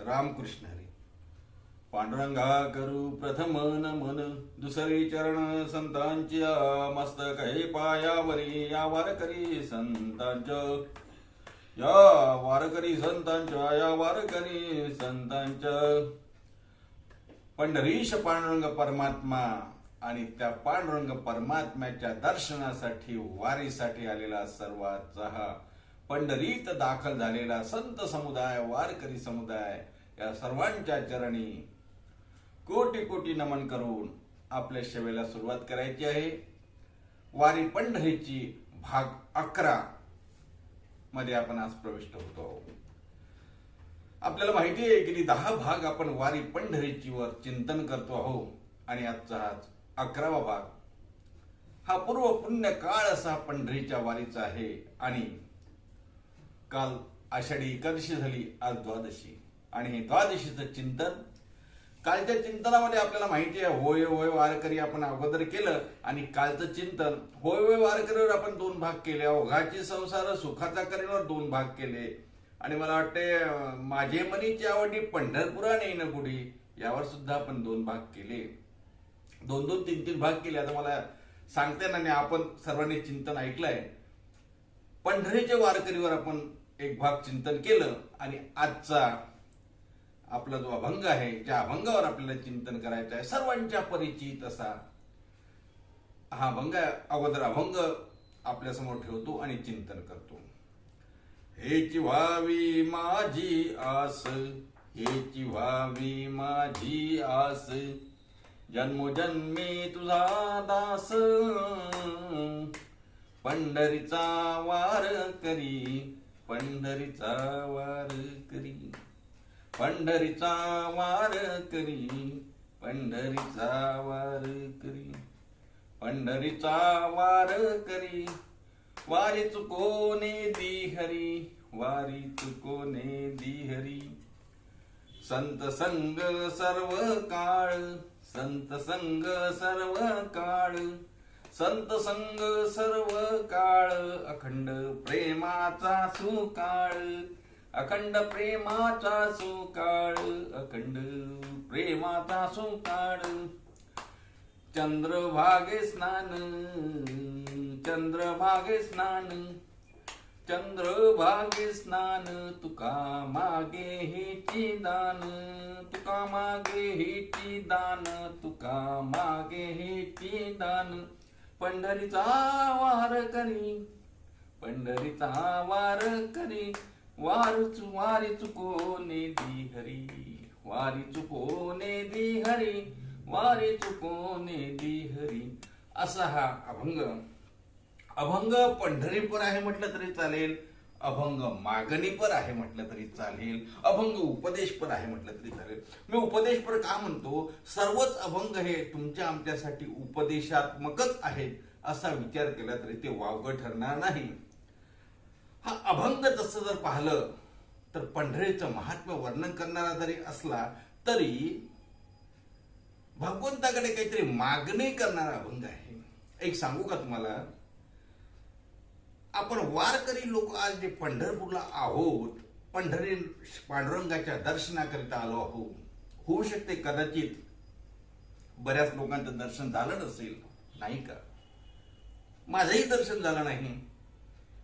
रामकृष्ण हरी. पांडुरंगा करू प्रथम नमन, दुसरे चरण संतांच्या मस्तके पायावरी. या वारकरी संतांच्या, या वारकरी संतांच्या, या वारकरी संतांच्या. पंढरीश पांडुरंग परमात्मा आणि त्या पांडुरंग परमात्म्याच्या दर्शनासाठी वारीसाठी आलेला सर्वांचा पंढरीत दाखल झालेला संत समुदाय, वारकरी समुदाय, या सर्वांच्या चरणी कोटी कोटी नमन करून आपल्या सेवेला सुरुवात करायची आहे. वारी पंढरीची भाग 11 मध्ये आपण आज प्रविष्ट होतो. आपल्याला माहिती आहे की 10 भाग आपण वारी पंढरीची वर चिंतन करतो आहोत आणि आजचा हा 11वा भाग हा पूर्व पुण्य काळ असा पंढरीच्या वारीचा आहे. आणि काल आषाढी एकादशी झाली, आज द्वादशी, आणि हे द्वादशीचं चिंतन. कालच्या चिंतनामध्ये आपल्याला माहिती आहे होय होय वारकरी आपण अगोदर केलं, आणि कालचं चिंतन होय होय वारकरीवर आपण 2 भाग केले. ओघाची संसार सुखाचा करीवर 2 भाग केले. आणि मला वाटते माझे मनीची आवडी पंढरपुरा नाही ना गुढी, यावर सुद्धा आपण 2 भाग केले. 2-2, 3-3 भाग केले. आता मला सांगते ना, आपण सर्वांनी चिंतन ऐकलंय. पंढरीच्या वारकरीवर आपण 1 भाग चिंतन केलं, आणि आजचा आपला जो अभंग आहे, ज्या अभंगावर आपल्याला चिंतन करायचं आहे, सर्वांच्या परिचित असा हा अभंग. अगोदर अभंग आपल्या समोर ठेवतो आणि चिंतन करतो. हेची व्हावी माझी आस, हेची व्हावी माझी आस, जन्मोजन्मी तुझा दास, पंढरीचा वार करी, पंढरीचा वार करी, पंढरीचा वार करी, पंढरीचा वार करी, पंढरीचा वार करी. वारी चुकोने दी हरी, वारी चुकोने दी हरी. संत संग सर्व काळ, संत संग सर्व काळ, संत संग सर्व काळ, अखंड प्रेमाचा सुकाळ, अखंड प्रेमाचा सुकाळ, अखंड प्रेमाचा सुकाळ. चंद्रभागे स्नान, चंद्रभागे स्नान, चंद्रभागे स्नान, तुका मागे हेची दान, तुका मागे हेची दान, तुका मागे हेची दान. पंढरीचा वार करी, पंढरीचा वार करी, वारी चुकोने दी हरी, वारी चुकोने दी हरी, वारी चुकोने दी हरी. असा हा अभंग. अभंग पंढरीपर आहे म्हटलं तरी चालेल, अभंग मागणीपर आहे म्हटलं तरी चालेल, अभंग उपदेशपर आहे म्हटलं तरी चालेल. मी उपदेशपर का म्हणतो? सर्वच अभंग हे तुमच्या आमच्यासाठी उपदेशात्मकच आहेत असा विचार केला तरी ते वावगं ठरणार नाही. हा अभंग तसं जर पाहिलं तर पंढरीचं महात्म्य वर्णन करणारा जरी असला तरी भगवंताकडे काहीतरी मागणी करणारा अभंग आहे. एक सांगू का तुम्हाला? आपण वारकरी लोक आज जे पंढरपूरला आहोत, पंढरी पांडुरंगाच्या दर्शनाकरिता आलो आहोत. होऊ शकते कदाचित बऱ्याच लोकांचं दर्शन झालं नसेल, नाही का? माझंही दर्शन झालं नाही.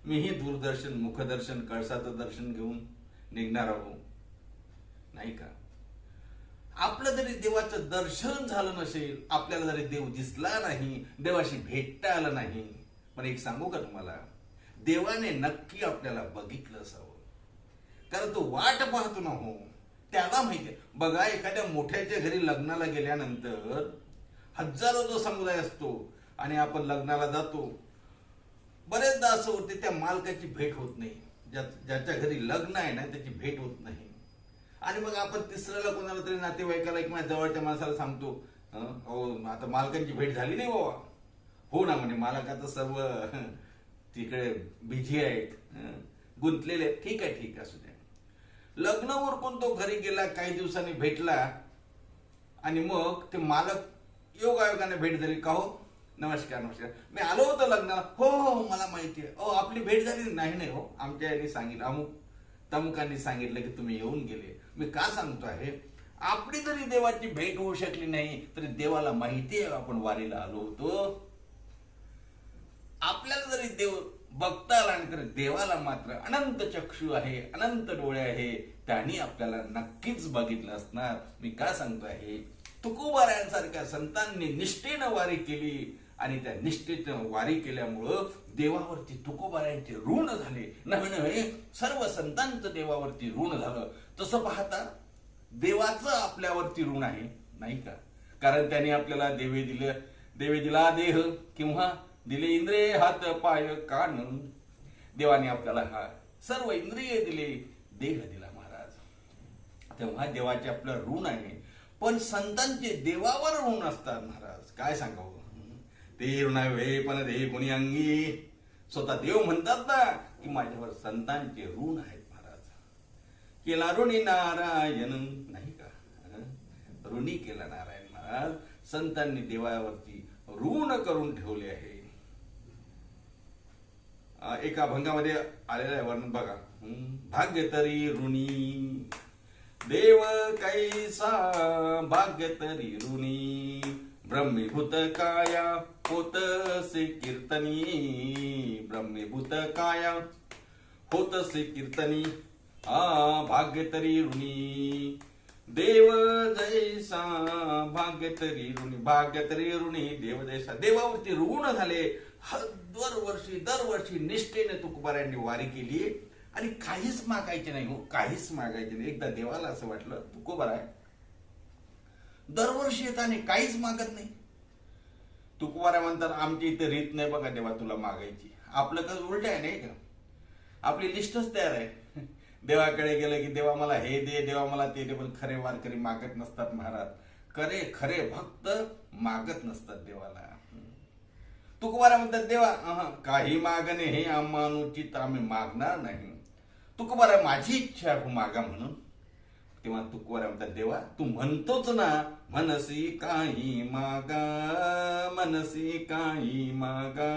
मीही दूरदर्शन, मुखदर्शन, कळसाचं दर्शन घेऊन निघणार आहोत, नाही का? आपलं जरी देवाचं दर्शन झालं नसेल, आपल्याला जरी देव दिसला नाही, देवाशी भेटता आलं नाही, पण एक सांगू का तुम्हाला? देवाने नक्की आपल्याला बघितलं असावं, कारण तो वाट पाहतो ना हो, त्याला माहिती. बघा, एखाद्या मोठ्याच्या घरी लग्नाला गेल्यानंतर हजारो जो समुदाय असतो आणि आपण लग्नाला जातो, बरेचदा असं होते त्या मालकाची भेट होत नाही, ज्याच्या घरी लग्न आहे ना त्याची भेट होत नाही. आणि मग आपण तिसऱ्याला कोणाला तरी नातेवाईकाला किंवा जवळच्या माणसाला सांगतो, हो आता मालकांची भेट झाली नाही बाबा. हो ना, म्हणजे मालक आता सर्व तिकडे बिझी आहेत, गुंतलेले आहेत. ठीक आहे, ठीक असू द्या. लग्न उरकून तो घरी गेला, काही दिवसांनी भेटला, आणि मग ते मालक योगायोगाने भेट झाली. का हो, नमस्कार नमस्कार, मी आलो होतो लग्नाला. हो हो मला माहिती आहे. हो आपली भेट झाली नाही? नाही हो, आमच्या यांनी सांगितलं, अमुक तमकांनी सांगितलं की तुम्ही येऊन गेले. मी का सांगतो आहे, आपली जरी देवाची भेट होऊ शकली नाही तरी देवाला माहिती आहे आपण वारीला आलो होतो. आपल्याला जरी देव बघता आला नाही तर देवाला मात्र अनंत चक्षु आहे, अनंत डोळे आहे, त्यांनी आपल्याला नक्कीच बघितलं असणार. मी का सांगतो आहे, तुकोबारायांसारख्या संतांनी निष्ठेनं वारी केली आणि त्या निष्ठेनं वारी केल्यामुळं देवावरती तुकोबारायांचे ऋण झाले. नव्हे सर्व संतांचं देवावरती ऋण झालं. तसं पाहता देवाचं आपल्यावरती ऋण आहे नाही का? कारण त्यांनी आपल्याला देवे दिला देह किंवा दिले इंद्रिय हात पाय कान. देवाने आपल्याला हा सर्व इंद्रिय दिले, देह दिला महाराज. तेव्हा देवाचे आपलं ऋण आहे. पण संतांचे देवावर ऋण असतात महाराज. काय सांगावं, ते ऋण वे पण दे कोणी अंगी. स्वतः देव म्हणतात ना की माझ्यावर संतांचे ऋण आहेत महाराज. केला ऋणी नारायण नाही का? ऋणी केला नारायण महाराज. संतांनी देवावरती ऋण करून ठेवले आहे. एका अभंगामध्ये आलेलं आहे वर्णन बघा. भाग्य तरी ऋणी देव कैसा, भाग्य तरी ऋणी ब्रह्मीभूत काया होतसे कीर्तनी. ब्रह्मीभूत काया होतसे कीर्तनी. भाग्य तरी ऋणी देव जैसा, भाग्य तरी ऋणी, भाग्य तरी ऋणी देव जैसा. देवावरती ऋण झाले. दरवर्षी निष्ठेने तुकोबारायांनी वारी केली आणि काहीच मागायचे नाही हो, काहीच मागायचे नाही. एकदा देवाला असं वाटलं, तुकोबाराय दरवर्षी येत आणि काहीच मागत नाही. तुकोबाराय म्हणतात आमची इथे रीत नाही बघा देवा तुला मागायची. आपलं कसं उलट आहे नाही का? आपली लिस्टच तयार आहे. देवाकडे गेलं की देवा मला हे दे, देवा मला ते दे. पण खरे वारकरी मागत नसतात महाराज. खरे भक्त मागत नसतात देवाला. तुकोबारा म्हणतात देवा काही मागणे हे आम्हानुचित, आम्ही मागणार नाही. तुकोबारा माझी इच्छा आहे मागा म्हणून. तेव्हा तुकोबारा म्हणतात देवा तू म्हणतोच ना मनसी काही मागा, मनसी काही मागा.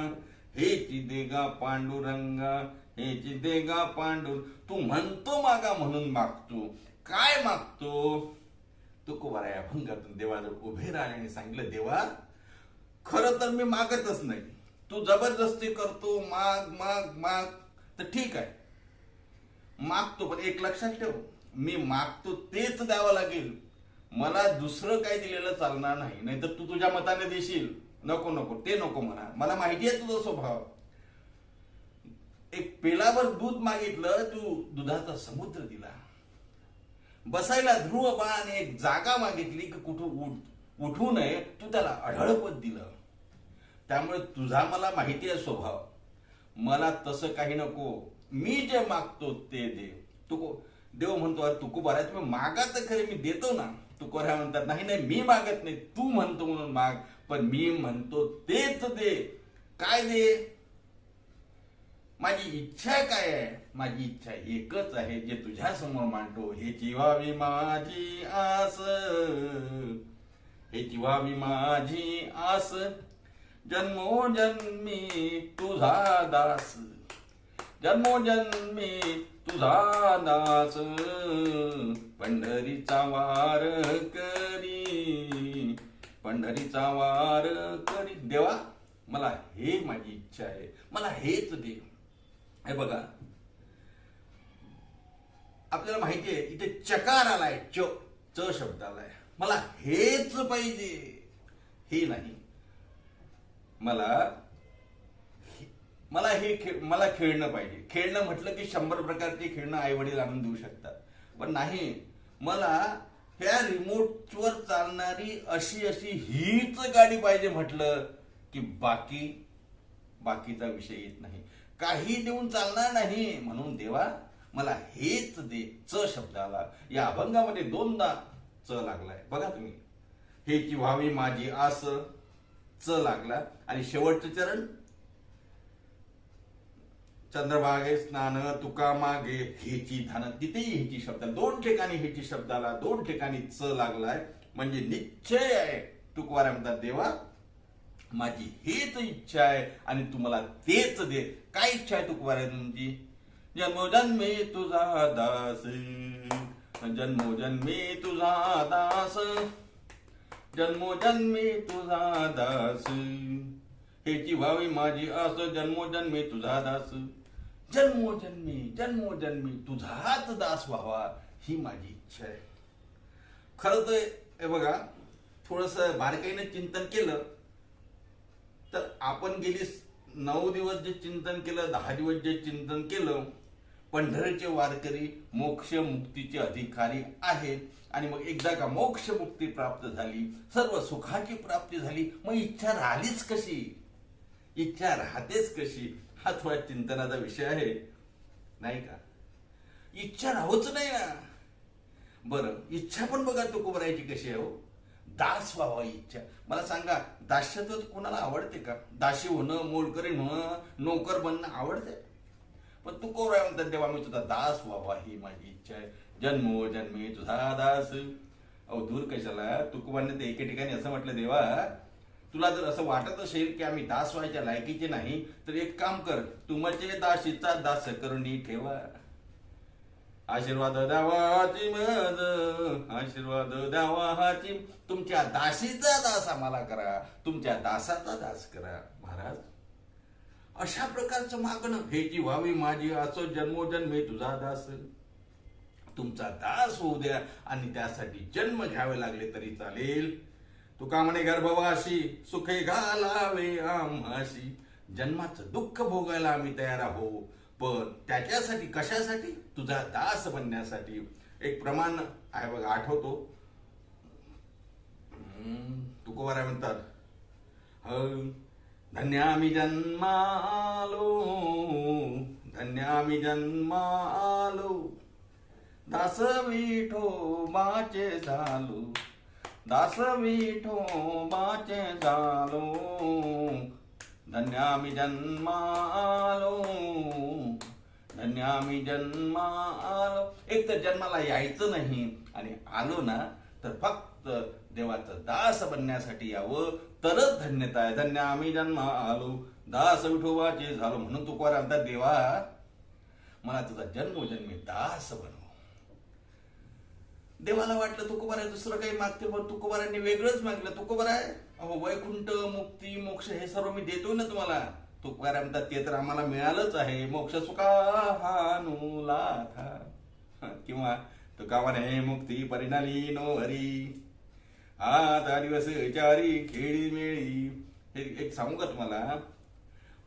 हेची देगा पांडुरंगा, हेची देगा पांडुर. तू म्हणतो मागा म्हणून मागतो. काय मागतो? तुकोबारा या अभंगातून देवाजवळ उभे राहिल्याने सांगितलं देवा खरं तर मी मागतच नाही. तू जबरदस्ती करतो माग माग माग तर ठीक आहे मागतो, पण एक लक्षात ठेव मी मागतो तेच द्यावं लागेल. मला दुसरं काही दिलेलं चालणार नाही. नाहीतर तू तुझ्या मताने देशील. नको नको ते नको म्हणा. मला माहिती आहे तुझा स्वभाव. एक पेलावर दूध मागितलं, तू दुधाचा समुद्र दिला. बसायला ध्रुवबाण एक जागा मागितली की कुठं उठू नये, तू त्याला अढळपद दिलं. त्यामुळे तुझा मला माहिती आहे स्वभाव. मला तसं काही नको. मी जे मागतो ते दे. देव म्हणतो अरे तुकोबारा तुम्ही मागा तर खरे मी देतो ना. तुकोबारा म्हणतात नाही नाही मी मागत नाही, तू म्हणतो म्हणून माग, पण मी म्हणतो तेच दे. काय दे? माझी इच्छा काय आहे? माझी इच्छा एकच आहे जे तुझ्या समोर मांडतो. हे जीवावी माझी आस, हे जीवावी माझी आस, जन्मोजन्मी तुझा दास, जन्मोजन्मी तुझा दास. पंढरीचा वार करी, पंढरीचा वार करी. देवा मला हे माझी इच्छा आहे, मला हेच दे. हे बघा आपल्याला माहिती आहे इथे चकार आलाय, च शब्द आलाय. मला हेच पाहिजे, हे नाही. मला खेळणं पाहिजे. खेळणं म्हटलं की 100 प्रकारचे खेळणं आई वडील आणून देऊ शकतात, पण नाही. मला ह्या रिमोटवर चालणारी अशी हीच गाडी पाहिजे म्हटलं की बाकीचा विषय येत नाही. काही देऊन चालणार नाही. म्हणून देवा मला हेच दे. च शब्द आला. या अभंगामध्ये 2दा च लागलाय बघा तुम्ही. हेची व्हावी माझी आस, च लागला. आणि शेवटचं चरण चंद्रभागे स्नान तुका मागे हेची धन, तिथेही हेची शब्द. 2 ठिकाणी हेची शब्दाला, 2 ठिकाणी च लागलाय. म्हणजे निश्चय आहे. तुकोबारा म्हणतात देवा माझी हेच इच्छा आहे आणि तू मला तेच दे. काय इच्छा आहे तुकोबारा तुमची? जन्मोजन्मी तुझा दास, जन्मोजन्मी तुझा दास, जन्मोजन्मी तुझा दास, हेची व्हावी माझी आस, जन्मोजन्मी तुझा दास, जन्मोजन्मी जन्मोजन्मी तुझाच दास व्हावा ही माझी इच्छा आहे. खरं तर हे बघा, थोडस बारकाईने चिंतन केलं तर आपण गेली 9 दिवस जे चिंतन केलं, 10 दिवस जे चिंतन केलं, पंढरीचे वारकरी मोक्ष मुक्तीचे अधिकारी आहेत. आणि मग एकदा का मोक्ष मुक्ती प्राप्त झाली, सर्व सुखाची प्राप्ती झाली, मग इच्छा राहिलीच कशी, इच्छा राहतेच कशी, हा थोडा चिंतनाचा विषय आहे नाही का. इच्छा राहूच नाही ना. बरं, इच्छा पण बघा तुकोबरायची कशी आहे हो. दास व्हावा इच्छा. मला सांगा, दास्यत्व कोणाला आवडते का? दासी होणं, मोलकरी होणं, नोकर बनणं आवडते? पण तुकोबराय म्हणतात, देवा मी तुझा दास व्हावा ही माझी इच्छा आहे, जन्मोजन्मी तुझा दास. अहो दूर कशाला, तुकोबांनी ते एके ठिकाणी असं म्हटलं, देवा तुला जर असं वाटत असेल की आम्ही दास व्हायच्या लायकीचे नाही, तर एक काम कर, तुमचे दासीचा दास करुणी ठेवा. आशीर्वाद द्यावाची मज, आशीर्वाद द्यावाची, तुमच्या दासीचा दास आम्हाला करा, तुमच्या दासाचा दास करा. महाराज, अशा प्रकारचं मागणं, हेची व्हावी माझी आस, जन्मोजन्मी तुझा दास, तुमचा दास होऊ द्या, आणि त्यासाठी जन्म घ्यावे लागले तरी चालेल. तुका म्हणे गर्भवासी सुखे घालावे आम्हाशी, जन्माचं दुःख भोगायला आम्ही तयार आहो, पण त्याच्यासाठी कशासाठी? तुझा दास बनण्यासाठी. एक प्रमाण आहे बघा, आठवतो, तुकोबाराय म्हणतात, धन्यामी जन्मालो, धन्यामी जन्मालो, दास विठोबाचे झालो, दास विठोबाचे झालो, धन्यामी जन्मालो, धन्यामी जन्मालो. एक तर जन्माला यायचं नाही, आणि आलो ना तर फक्त देवाचं दास बनण्यासाठी यावं, तरच धन्यता आहे. धन्यामी जन्मालो, दास विठोबाचे झालो. म्हणून तुकोबाराय म्हणतात, देवा मला तुझा जन्मोजन्मी दास बनव. देवाला वाटलं तुकोबाराय दुसरं काही मागते, पण तुकोबारायांनी वेगळंच मागलं. तुकोबाराय, अहो वैकुंठ, मुक्ती, मोक्ष हे सर्व मी देतो ना तुम्हाला. तुकोबाराय म्हणतात, ते तर आम्हाला मिळालंच आहे, मोक्ष सुखा हानुला था. किंवा तुका म्हणे, मुक्ती परिणाली नो हरी, आता दिवस चारी खेळी मेळी. हे एक सांगू का तुम्हाला,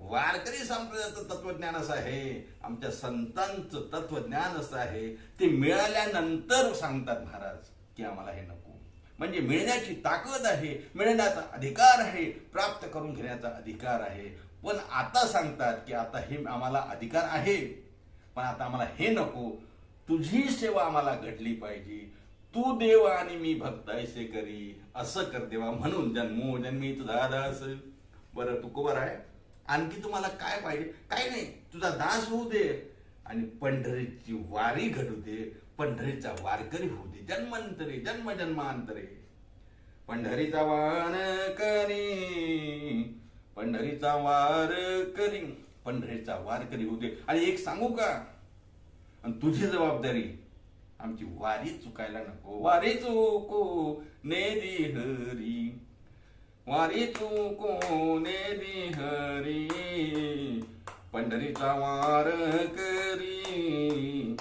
वारकरी संप्रदायाचं तत्वज्ञान असं आहे, आमच्या संतांचं तत्वज्ञान असं आहे, ते मिळाल्यानंतर सांगतात महाराज की आम्हाला हे नको. म्हणजे मिळण्याची ताकद आहे, मिळण्याचा अधिकार आहे, प्राप्त करून घेण्याचा अधिकार आहे, पण आता सांगतात की आता हे आम्हाला अधिकार आहे, पण आता आम्हाला हे नको, तुझी सेवा आम्हाला घडली पाहिजे, तू देव आणि मी भक्त ऐसे करी, असं कर देवा. म्हणून जन्मोजन्मी तुझा दास. बरं तुकोबाराय, आणखी तुम्हाला काय पाहिजे? काय नाही, तुझा दास होऊ दे, आणि पंढरीची वारी घडू दे, पंढरीचा वारकरी होऊ दे, जन्मांतरे जन्मजन्मांतरे. पंढरीचा वार करी, पंढरीचा वार करी, पंढरीचा वारकरी होऊ दे. आणि एक सांगू का, आणि तुझी जबाबदारी, आमची वारी चुकायला नको. वारी चुको नेदी हरी, वारी चुको नेदी हरी, पंढरीचा वार करी,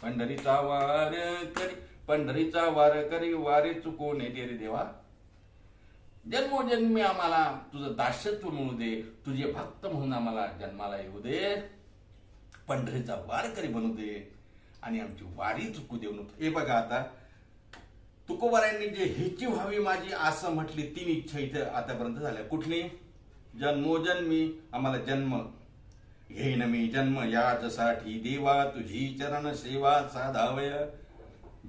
पंढरीचा वार करी, पंढरीचा वार करी, वारी चुको नेदी हरी. देवा जन्मोजन्मी आम्हाला तुझं दास्यत्व मिळू दे, तुझे भक्त म्हणून आम्हाला जन्माला येऊ दे, पंढरीचा वारकरी बनू दे, आणि आमची वारी चुकू देऊ नको. हे बघा, आता तुकोबारायांनी जे हेची व्हावी माझी असं म्हटली, 3 इच्छा इथे आतापर्यंत झाल्या. कुठली? जन्मोजन्मी आम्हाला जन्म घेईन मी, जन्म याचसाठी देवा तुझी चरण सेवा साधावय,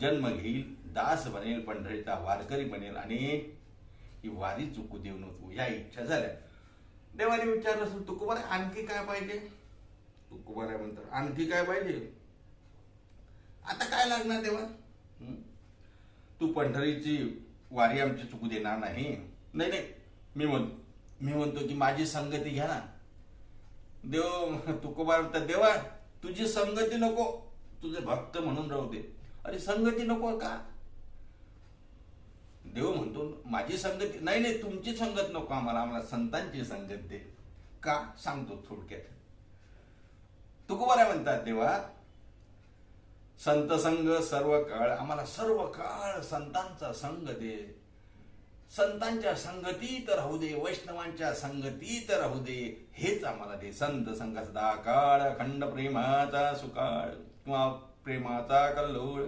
जन्म घेईल, दास बनेल, पंढरीचा वारकरी बनेल, आणि ही वारी चुकू देऊ नको. या इच्छा झाल्या. देवाने विचारलं असेल, तुकोबाराय आणखी काय पाहिजे? तुकोबाराय म्हणतात, आणखी काय पाहिजे? आता काय लागणार देवा? तू पंढरीची वारी आमची चुकू देणार नाही. नाही नाही, मी म्हणतो की माझी संगती घ्या ना. देव तुकोबा म्हणतात, देवा तुझी संगती नको, तुझे भक्त म्हणून राहू दे. अरे संगती नको का? देव म्हणतो माझी संगती नाही, नाही तुमची संगत नको आम्हाला, आम्हाला संतांची संगत दे. का सांगतो थोडक्यात. तुकोबाराय म्हणतात देवा, संत संग सर्व काळ, आम्हाला सर्व काळ संतांचा संग दे. संतांच्या संगतीत राहू दे, वैष्णवांच्या संगतीत राहू दे, हेच आम्हाला दे. संत संग सदा काळ, अखंड प्रेमाचा सुकाळ किंवा प्रेमाचा कल्लोळ,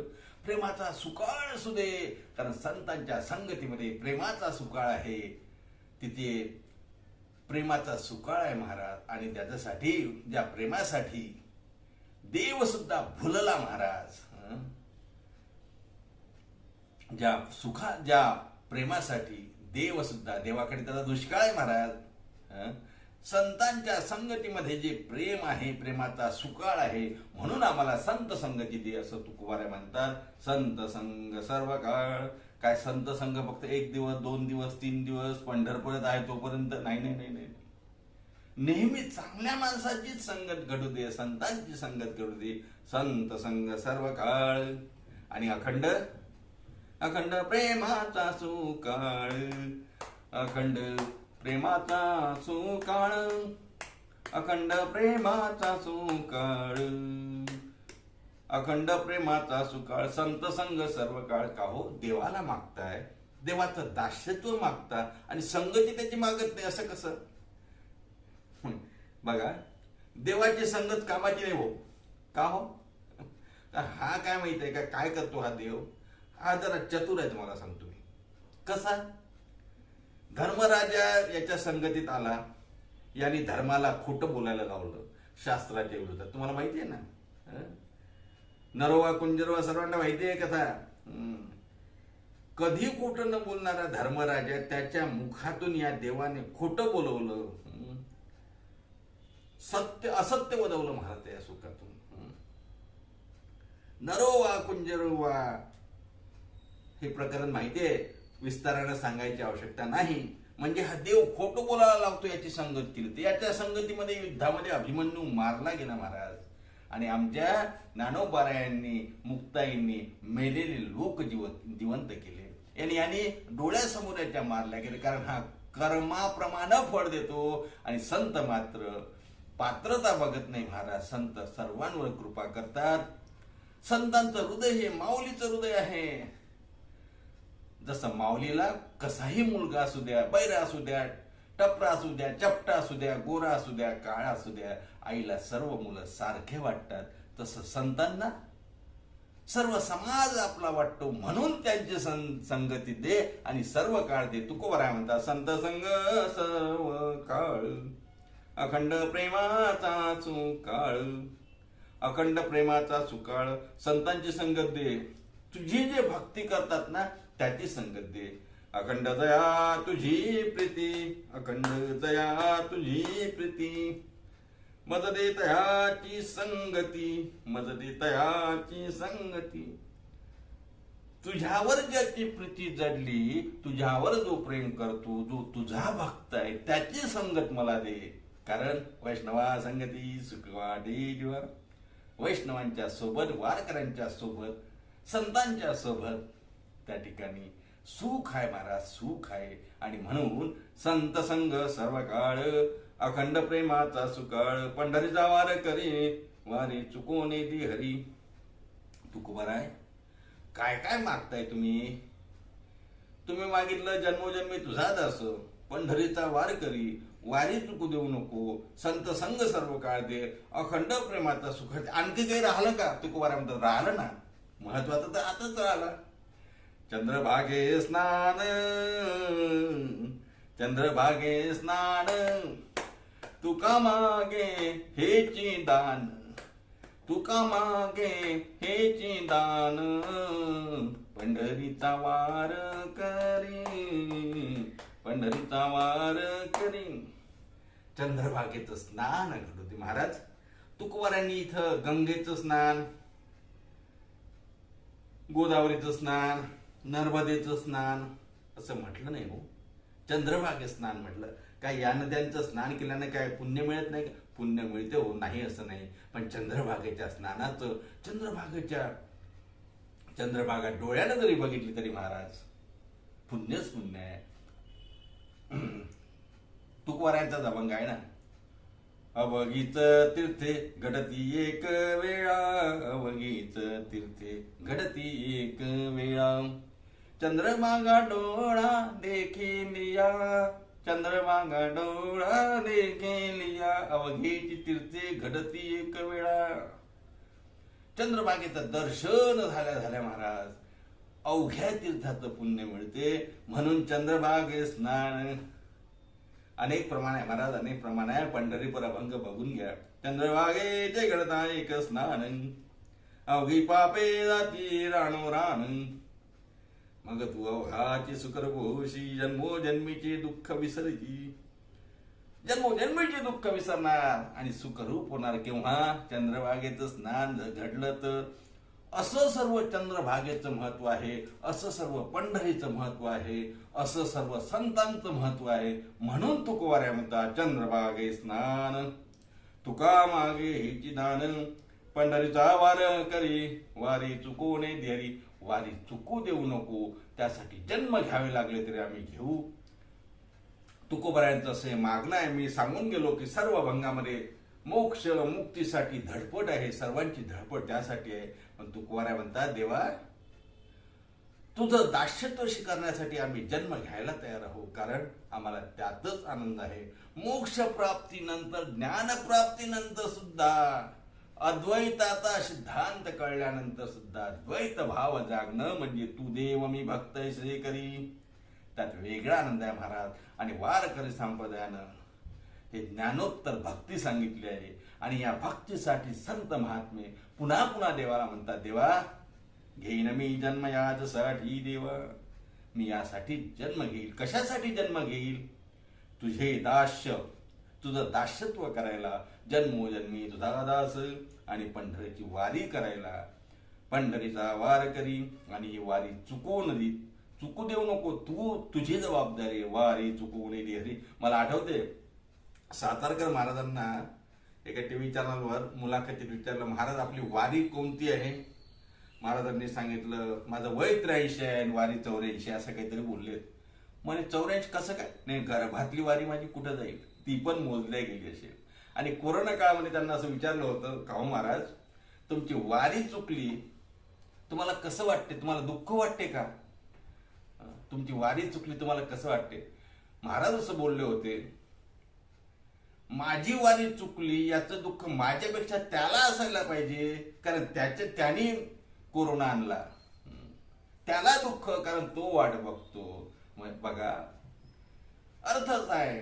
प्रेमाचा सुकाळ असू दे. कारण संतांच्या संगतीमध्ये प्रेमाचा सुकाळ आहे, तिथे प्रेमाचा सुकाळ आहे महाराज. आणि त्याच्यासाठी, ज्या प्रेमासाठी देव सुद्धा भुलला महाराज, ज्या प्रेमासाठी देव सुद्धा, देवाकडे त्याचा दुष्काळ आहे महाराज. संतांच्या संगतीमध्ये जे प्रेम आहे, प्रेमाचा सुकाळ आहे, म्हणून आम्हाला संत संगती दे, असं तुकोबाराय म्हणतात. संत संग सर्व काळ. काय संत संघ फक्त 1 दिवस 2 दिवस 3 दिवस पंढरपुरात आहे तोपर्यंत नाही, नाही, नाही, नाही. नेहमी चांगल्या माणसाचीच संगत घडू दे, संतांची संगत घडू दे. संत संग सर्व काळ. आणि अखंड, अखंड प्रेमाचा सुकाळ, अखंड प्रेमाचा सुकाळ, अखंड प्रेमाचा सुकाळ, अखंड प्रेमाचा सुकाळ. संत संग सर्व काळ. का हो? देवाला मागताय, देवाचं दास्यत्व मागता आणि संगती त्याची मागत नाही, असं कसं? बघा, देवाची संगत कामाची नाही हो. का हो? हा काय माहित आहे का काय करतो हा देव? हा जरा चतुर आहे, तुम्हाला सांगतो मी. कसा? धर्मराजा याच्या संगतीत आला, याने धर्माला खोटं बोलायला लावलं शास्त्राच्या विरोधात. तुम्हाला माहिती आहे ना, नरोवा कुंजरोवा सर्वांना माहिती आहे कथा. कधी खोटं न बोलणारा धर्मराजा, त्याच्या मुखातून या देवाने खोटं बोलवलं, सत्य असत्य वदवलं महाराज या सुखातून. नरोवा कुंजरोवा हे प्रकरण माहिती आहे, विस्ताराने सांगायची आवश्यकता नाही. म्हणजे हा देव खोटं बोलायला लावतो, याची संगत केली. याच्या संगतीमध्ये युद्धामध्ये अभिमन्यू मारला गेला महाराज. आणि आमच्या ज्ञानोबारायांनी, मुक्ताईंनी मेलेले लोक जिवंत केले. याने डोळ्यासमोर याच्या मारल्या गेले. कारण हा कर्माप्रमाणे फळ देतो आणि संत मात्र पात्रता बघत नाही महाराज. संत सर्वांवर कृपा करतात. संतांचं हृदय हे माऊलीचं हृदय आहे. जसं माऊलीला कसाही मुलगा असू द्या, बैरा असू द्या, टपरा असू द्या, चपटा असू द्या, गोरा असू द्या, काळा असू द्या, आईला सर्व मुलं सारखे वाटतात. तसं संतांना सर्व समाज आपला वाटतो, म्हणून त्यांची संगती दे आणि सर्व काळ दे. तुकोबाराय म्हणतात, संत संग सर्व काळ, अखंड प्रेमाचा सुकाळ, अखंड प्रेमाचा सुकाळ. संतांची संगत दे. तुझी जे भक्ती करतात ना, त्याची संगत दे. अखंड दया तुझी प्रीती, अखंड दया तुझी प्रीती, मज दे तयाची संगती, मज दे तयाची संगती. तुझ्यावर ज्याची प्रीती जडली, तुझ्यावर जो प्रेम करतो, जो तुझा भक्त आहे, त्याची संगत मला दे. कारण वैष्णवा संगती सुखवा दे जीवा. वैष्णवांच्या सोबत, वारकऱ्यांच्या सोबत, संतांच्या सोबत त्या ठिकाणी सुख आहे महाराज, सुख आहे. आणि म्हणून संत संग सर्व काळ, अखंड प्रेमाचा सुकाळ, पंढरीचा वार करी, वारी चुकोने दी हरी. तुकोबाराय, काय काय मागताय तुम्ही? तुम्ही मागितलं जन्मोजन्मी तुझा दास, पंढरीचा वार करी, वारी चुकू देऊ नको, संत संग सर्व काळ दे, अखंड प्रेमाचा सुख. आणखी काही राहिलं का? तुकोबाराय म्हणतात राहिलं ना, महत्वाचं तर आताच राहिलं. चंद्रभागे स्नान, चंद्रभागे स्नान, तुका मागे हेची दान, तुका मागे हेची दान, पंढरीचा वार करी, पंढरीचा वार करी. चंद्रभागेचं स्नान घडू दे महाराज. तुकोबारांनी इथं गंगेचं स्नान, गोदावरीचं स्नान, नर्मदेचं स्नान असं म्हटलं नाही हो, चंद्रभागे स्नान म्हटलं. काय या नद्यांचं स्नान केल्यानं काय पुण्य मिळत नाही का? पुण्य मिळते हो, नाही असं नाही, पण चंद्रभागेच्या स्नानाचं, चंद्रभागा डोळ्यानं जरी बघितली तरी महाराज पुण्यच पुण्य आहे. तुकवरायांचाच अभंग आहे ना, अवघीच तीर्थे घडती एक वेळा, अवघीच तीर्थे घडती एक वेळा, चंद्रभागा डोळा देखिलिया, चंद्रभागा डोळा देखिलिया, अवघीची तीर्थे घडती एक वेळा. चंद्रभागेचं दर्शन झाल्या महाराज अवघ्या तीर्थाचं पुण्य मिळते, म्हणून चंद्रभागे स्नान. अनेक प्रमाण आहे महाराज, अनेक प्रमाण आहे. पंढरीपर अभंग बघून घ्या. चंद्रभागेचे घडता एक स्नान, अवघी पापे जाती राणो रान, मग तू अवघाची सुकर घोषी, जन्मोजन्मीचे दुःख विसरची. जन्मोजन्मीचे दुःख विसरणार आणि सुखरूप होणार केव्हा? चंद्रभागेचं स्नान घडलं तर. असं सर्व चंद्रभागेचं महत्व आहे, असं सर्व पंढरीचं महत्व आहे, असं सर्व संतांचं महत्व आहे. म्हणून तुकोवाऱ्या म्हणतात चंद्रभागे स्नान, तुका मागे हेची दान, पंढरीचा वार करी वारी चुकवणे देरी. वारी चुकू देऊ नको, त्यासाठी जन्म घ्यावे लागले तरी आम्ही घेऊ. तुकोबरायांचं असे मागणं आहे. मी सांगून गेलो की सर्व भंगामध्ये मोक्ष मुक्तीसाठी धडपड आहे, सर्वांची धडपड त्यासाठी आहे. पण तुकोबाऱ्या म्हणतात देवा तुझं दास्यत्व स्वीकारण्यासाठी आम्ही जन्म घ्यायला तयार आहोत, कारण आम्हाला त्यातच आनंद आहे. मोक्ष प्राप्तीनंतर, ज्ञानप्राप्तीनंतर सुद्धा, अद्वैताचा सिद्धांत कळल्यानंतर सुद्धा द्वैत भाव जागणं म्हणजे तू देव मी भक्त श्री करी, त्यात वेगळा आनंद आहे महाराज. आणि वारकरी संप्रदायानं हे ज्ञानोत्तर भक्ती सांगितली आहे, आणि या भक्तीसाठी संत महात्मे पुन्हा पुन्हा देवाला म्हणतात, देवा घेईन मी जन्म यासाठी, देवा मी यासाठी जन्म घेईल. कशासाठी जन्म घेईल? तुझे दास्य, तुझं दास्यत्व करायला, जन्मोजन्मी तुझा दास, आणि पंढरीची वारी करायला. पंढरीचा वार करी आणि ही वारी चुकू देऊ नको. तुझी जबाबदारी, वारी चुकवू नये दे हरी. मला आठवते सातारकर महाराजांना एका टीव्ही चॅनलवर मुलाखतीत विचारलं, महाराज आपली वारी कोणती आहे? महाराजांनी सांगितलं माझं वय 83 आहे आणि वारी 84, असं काहीतरी बोलले. म्हणे 84 कसं काय? नाही, गर्भातली वारी माझी कुठं जाईल, ती पण मोजल्या गेली असेल. आणि कोरोना काळामध्ये त्यांना असं विचारलं होतं, का हो महाराज तुमची वारी चुकली, तुम्हाला कसं वाटते? तुम्हाला दुःख वाटते का? तुमची वारी चुकली तुम्हाला कसं वाटते? महाराज असं बोलले होते, माझी वारी चुकली याचं दुःख माझ्यापेक्षा त्याला असायला पाहिजे, कारण त्याने कोरोना आणला. त्याला दुःख, कारण तो वाट बघतो. बघा अर्थच आहे,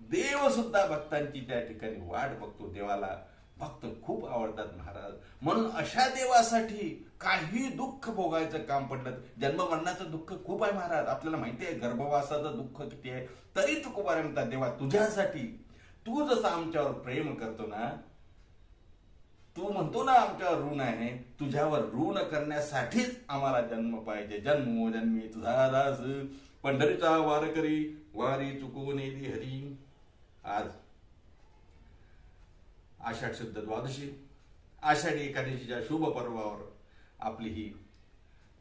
देव सुद्धा भक्तांची त्या ठिकाणी वाट बघतो. देवाला भक्त खूप आवडतात महाराज. म्हणून अशा देवासाठी काही दुःख भोगायचं काम पडलं. जन्ममरणाचं दुःख खूप आहे महाराज, आपल्याला माहिती आहे. गर्भवासाचं दुःख किती आहे, तरी तुकोबाऱ्या म्हणतात देवा तुझ्यासाठी, तू जसं आमच्यावर प्रेम करतो ना, तू म्हणतो ना आमच्यावर ऋण आहे, तुझ्यावर ऋण करण्यासाठीच आम्हाला जन्म पाहिजे. जन्मोजन्मी तुझा दास, पंढरीचा वार करी वारी चुकवणे दे हरी. आज आषाढ शुद्ध द्वादशी, आषाढी एकादशीच्या शुभ पर्वावर आपली ही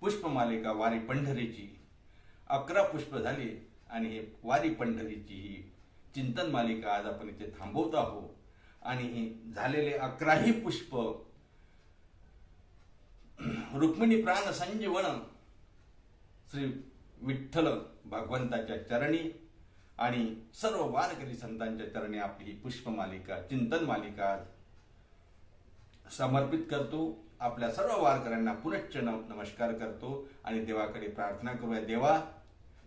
पुष्पमालिका वारी पंढरीची 11 पुष्प झाली, आणि हे वारी पंढरीची ही चिंतन मालिका आज आपण इथे थांबवत आहोत. आणि ही झालेले 11ही पुष्प रुक्मिणी प्राण संजीवन श्री विठ्ठल भगवंताच्या चरणी आणि सर्व वारकरी संतांच्या चरणी आपली ही पुष्पमालिका, चिंतन मालिका समर्पित करतो. आपल्या सर्व वारकऱ्यांना पुनश्च नमस्कार करतो आणि देवाकडे प्रार्थना करूया. देवा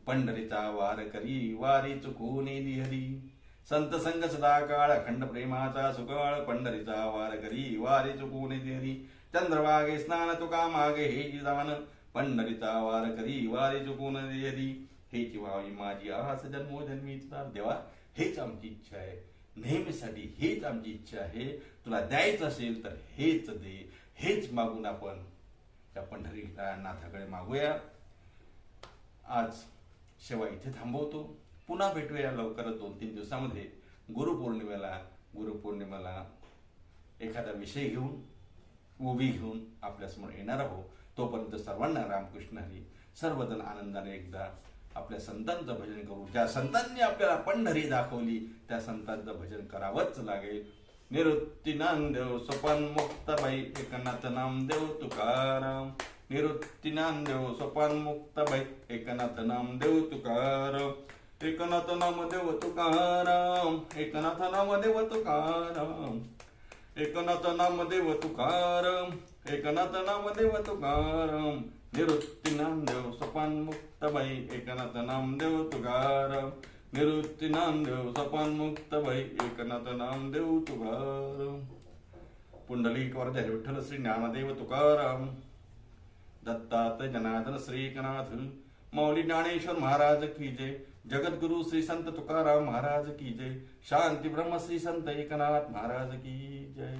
पंढरीचा वार करी वारी चुकवणे दे हरी, संत संग सदा काळ अखंड प्रेमाचा सुकाळ, पंढरीचा वार करी वारी चुकवणे दे हरी. चंद्रभागे स्नान तुका मागे हे दान, पंढरीचा वार करी वारी चुकवणे दे हरी. हेची व्हावी माझी आस जन्मोजन्मीचा. देवा हेच आमची इच्छा आहे, नेहमीसाठी हेच आमची इच्छा आहे. तुला द्यायचं असेल तर हेच दे, हेच मागून आपण त्या पंढरीनाथाकडे मागूया. आज शेवा इथे थांबवतो. पुन्हा भेटूया लवकरच 2-3 दिवसामध्ये गुरुपौर्णिमेला एखादा विषय घेऊन उभी घेऊन आपल्यासमोर येणार आहोत. तोपर्यंत सर्वांना रामकृष्ण हरी. सर्वजण आनंदाने एकदा आपल्या संतांचं भजन करू. ज्या संतांनी आपल्याला पंढरी दाखवली त्या संतांचं भजन करावंच लागेल. निवृत्ती नामदेव सोपान मुक्ताबाई एकनाथ नामदेव तुकाराम. निवृत्ती नामदेव सोपान मुक्ताबाई एकनाथ नामदेव तुकाराम. एकनाथ नामदेव तुकाराम. एकनाथ नामदेव तुकाराम. एकनाथ नामदेव तुकाराम. एकनाथ नामदेव तुकाराम. निवृत्ती नामदेव सोपान मुक्ताबाई एकनाथ नामदेव तुकाराम. निवृत्ती नामदेव सोपान मुक्ताबाई एकनाथ नामदेव तुकाराम. पुंडलिक वरद विठ्ठल श्री ज्ञानदेव तुकाराम. दत्तात्रय जनार्दन श्री एकनाथ माऊली ज्ञानेश्वर महाराज की जय. जगद्गुरु श्री संत तुकाराम महाराज की जय. शांती ब्रह्म श्री संत एकनाथ महाराज की जय.